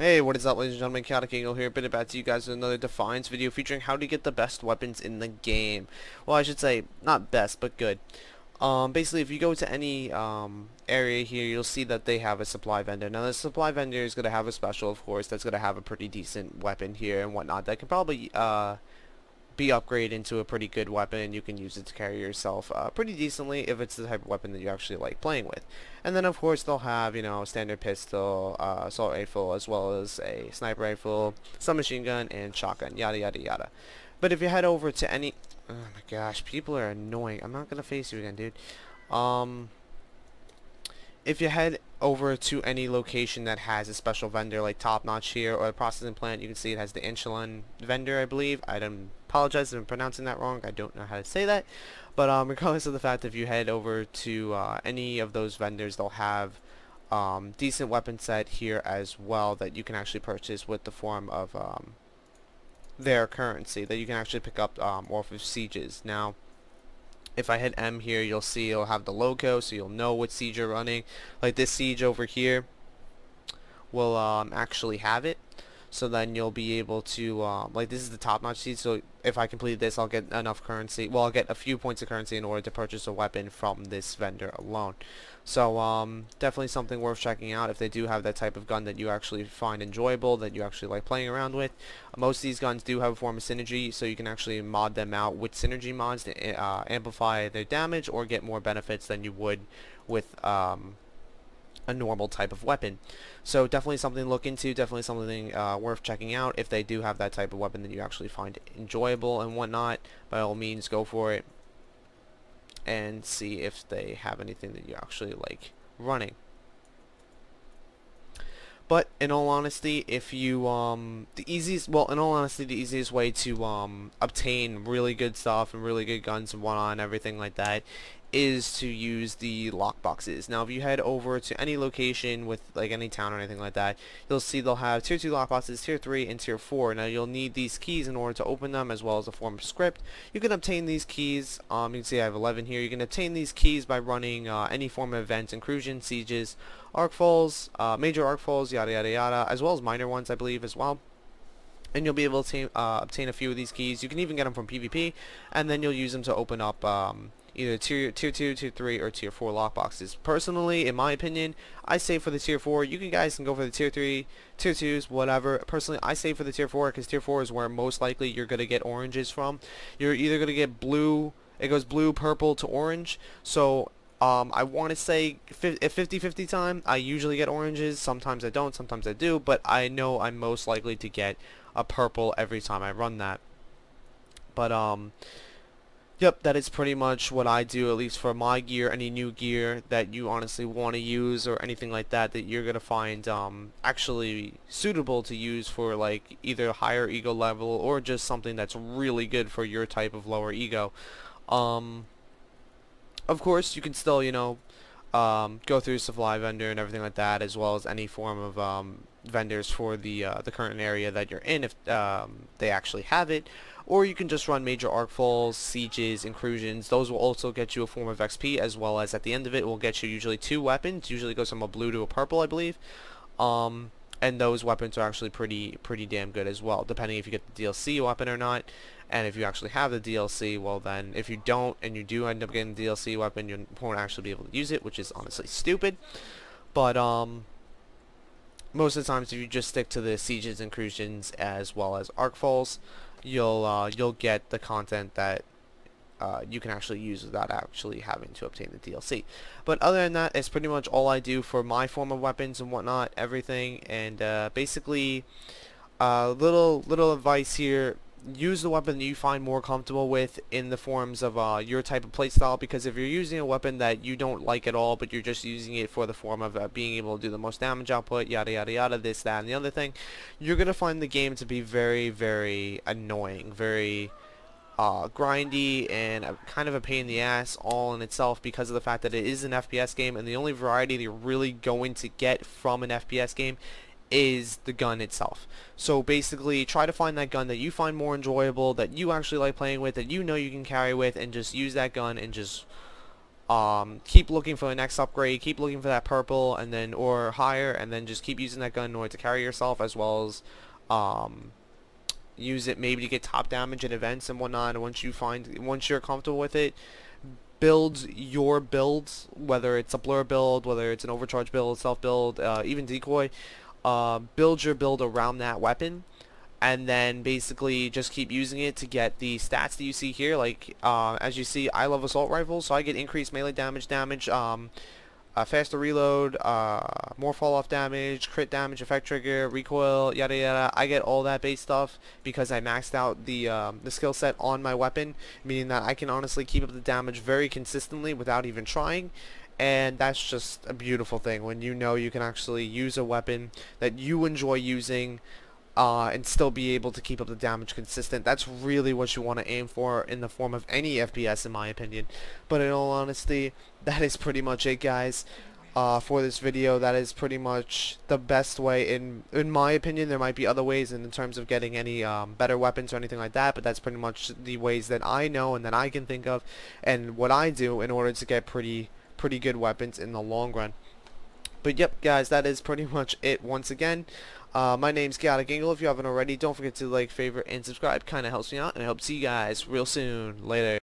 Hey, what is up, ladies and gentlemen? Chaotic Eagle here, bringing it back to you guys with another Defiance video featuring how to get the best weapons in the game. Well, I should say, not best, but good. Basically, if you go to any area here, you'll see that they have a supply vendor. Now, the supply vendor is going to have a special, of course, that's going to have a pretty decent weapon here and whatnot that can probably be upgraded into a pretty good weapon. You can use it to carry yourself pretty decently if it's the type of weapon that you actually like playing with. And then of course they'll have, you know, standard pistol, assault rifle, as well as a sniper rifle, submachine gun, and shotgun, yada yada yada. But if you head over to any, oh my gosh, people are annoying. I'm not gonna face you again, dude. If you head over to any location that has a special vendor like Top Notch here or the processing plant, you can see it has the insulin vendor, I believe. I don't apologize if I'm pronouncing that wrong. I don't know how to say that. But regardless of the fact, if you head over to any of those vendors, they'll have decent weapon set here as well that you can actually purchase with the form of their currency that you can actually pick up off of sieges. Now, if I hit M here, you'll see it'll have the logo, so you'll know what siege you're running. Like this siege over here will actually have it. So then you'll be able to, like this is the top-notch siege, so if I complete this, I'll get enough currency. Well, I'll get a few points of currency in order to purchase a weapon from this vendor alone. So definitely something worth checking out if they do have that type of gun that you actually find enjoyable, that you actually like playing around with. Most of these guns do have a form of synergy, so you can actually mod them out with synergy mods to amplify their damage or get more benefits than you would with a normal type of weapon. So definitely something to look into, definitely something worth checking out. If they do have that type of weapon that you actually find enjoyable and whatnot, by all means go for it and see if they have anything that you actually like running. But in all honesty, if you the easiest way to obtain really good stuff and really good guns and whatnot and everything like that is to use the lockboxes. Now, if you head over to any location with like any town or anything like that, you'll see they'll have tier 2 lockboxes, tier 3, and tier 4. Now, you'll need these keys in order to open them, as well as a form of script. You can obtain these keys. You can see I have 11 here. You can obtain these keys by running any form of events, incursion, sieges, arcfalls, major arcfalls, yada yada yada, as well as minor ones, I believe, as well. And you'll be able to obtain a few of these keys. You can even get them from PvP, and then you'll use them to open up either tier 2, tier 3, or tier 4 lockboxes. Personally, in my opinion, I say for the tier 4. You guys can go for the tier 3, tier 2s, whatever. Personally, I say for the tier 4 because tier 4 is where most likely you're going to get oranges from. You're either going to get blue, it goes blue, purple to orange. So I want to say at 50-50 time, I usually get oranges. Sometimes I don't, sometimes I do, but I know I'm most likely to get a purple every time I run that. But yep, that is pretty much what I do, at least for my gear. Any new gear that you honestly want to use or anything like that that you're going to find actually suitable to use for like either higher ego level or just something that's really good for your type of lower ego. Of course, you can still, you know, go through supply vendor and everything like that, as well as any form of vendors for the current area that you're in if they actually have it. Or you can just run major arcfalls, sieges, incursions. Those will also get you a form of XP, as well as at the end of it will get you usually 2 weapons. Usually goes from a blue to a purple, I believe. And those weapons are actually pretty damn good as well, depending if you get the DLC weapon or not. And if you actually have the DLC, well then, if you don't and you do end up getting the DLC weapon, you won't actually be able to use it, which is honestly stupid. But most of the times, if you just stick to the sieges, incursions, as well as arcfalls, you'll get the content that you can actually use without actually having to obtain the DLC. But other than that, it's pretty much all I do for my form of weapons and whatnot, everything. And basically, little advice here: use the weapon that you find more comfortable with in the forms of your type of playstyle, because if you're using a weapon that you don't like at all, but you're just using it for the form of being able to do the most damage output, yada yada yada, this, that, and the other thing, you're going to find the game to be very, very annoying, very grindy, and kind of a pain in the ass all in itself, because of the fact that it is an FPS game, and the only variety that you're really going to get from an FPS game is the gun itself. So basically, try to find that gun that you find more enjoyable, that you actually like playing with, that you know you can carry with, and just use that gun and just Keep looking for the next upgrade, keep looking for that purple, and then or higher, and then just keep using that gun in order to carry yourself, as well as use it maybe to get top damage in events and whatnot. And once you're comfortable with it, build your builds, whether it's a blur build, whether it's an overcharge build, self build, even decoy. Build your build around that weapon, and then basically just keep using it to get the stats that you see here. Like as you see, I love assault rifles, so I get increased melee damage, faster reload, more fall off damage, crit damage, effect trigger, recoil, yada yada. I get all that base stuff because I maxed out the skill set on my weapon, meaning that I can honestly keep up the damage very consistently without even trying. And that's just a beautiful thing when you know you can actually use a weapon that you enjoy using and still be able to keep up the damage consistent. That's really what you want to aim for in the form of any FPS, in my opinion. But in all honesty, that is pretty much it, guys, for this video. That is pretty much the best way, in my opinion. There might be other ways in terms of getting any better weapons or anything like that, but that's pretty much the ways that I know and that I can think of, and what I do in order to get pretty good weapons in the long run. But yep, guys, that is pretty much it once again. My name's Chaotic Angle. If you haven't already, don't forget to like, favorite, and subscribe. Kinda helps me out, and I hope to see you guys real soon. Later.